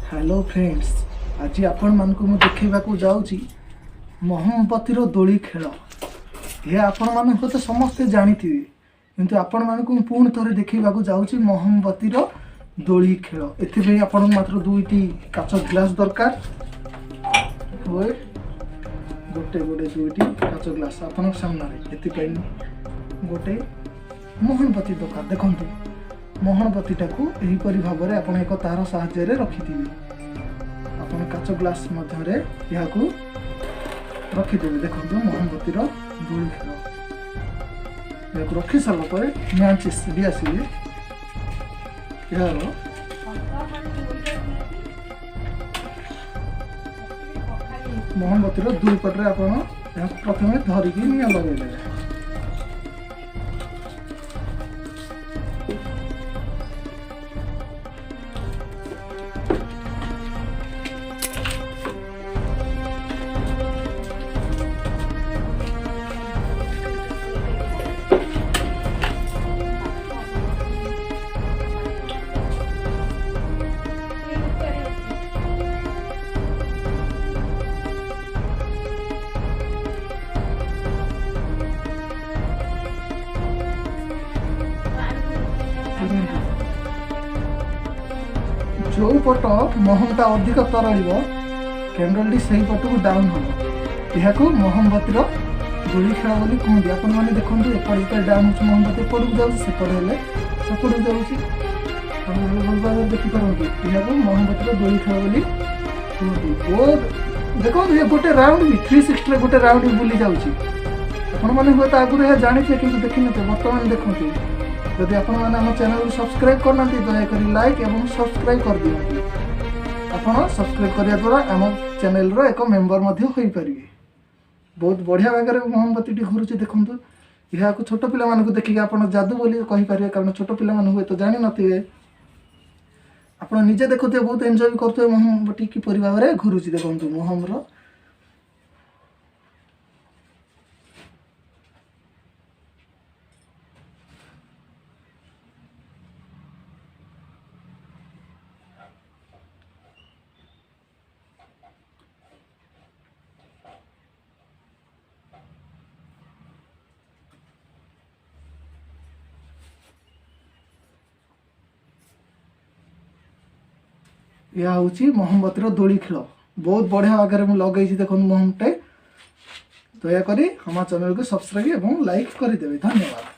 Hello friends, आज आपण मानक मु देखा जाऊँगी मोहम्बतीर दोली खेल। यह आपण मानक तो समस्ते जानी किंतु आपण मानक पुणी थे देखा जाऊँगी मोहम्बतीर दोली खेल। एथि आपण मात्र दुईटी काच ग्लास दरकार, गोटे गोटे दुईटी काच ग्लास आपण सामने। गोटे मोहनबती दरकार। देखो मोहनबती टाकू एहीपरी भाव में आप एक तार साहाय्य रखिथे। आप काच ग्लास मध्य रखिदे। देखो मोहनबतीर दोली खेल या रखी सारापर मैच सीढ़ी आसवे यार मोहनबतीर दुई पटे आप प्रथम धरिकी निआं लगे। जो पट मोहनटा अधिक तरल कैंडल से पट को डाउन हम यह मोहम्बतीर दोली खेल बोली कहते। आपण मैंने देखो एपटे डाउन हो मोहम्बती एपट को जापटे सेपट जाऊँगी देखिपारे यह मोहम्बतीर दोली खेल बोली कहते। बहुत देखो ये गोटे राउंड भी 360 गोटे राउंड भी बुली जाऊँगी। आपण मैंने हूँ तो आगुरी यह जानी कि देखी न बर्तमान देखते जदि आपण मैंने आम चैनल सब्सक्राइब करना दयाकोरी लाइक एवं सब्सक्राइब कर दिखाँ। आप सब्सक्राइब करने द्वारा आम चैनल एक मेम्बर हो पारे। बहुत बढ़िया भाग मोहम्बती घूर देखूँ यह छोट पिला देखिए आप जादू बोली कहींपारे, कारण छोट पिला हुए तो जानी नथिबे। आप निजे देखुए बहुत एंजॉय भी करते मोहम्बती किपरि भाव में घूरुची। देखो मोहम्र यह हूँ मोहम्बतीर दोली खेल। बहुत बढ़िया आगे मुझे लगे देखो मोहम्बटे। दयाकोरी हम चैनल को सब्सक्राइब और लाइक करदेवे। धन्यवाद।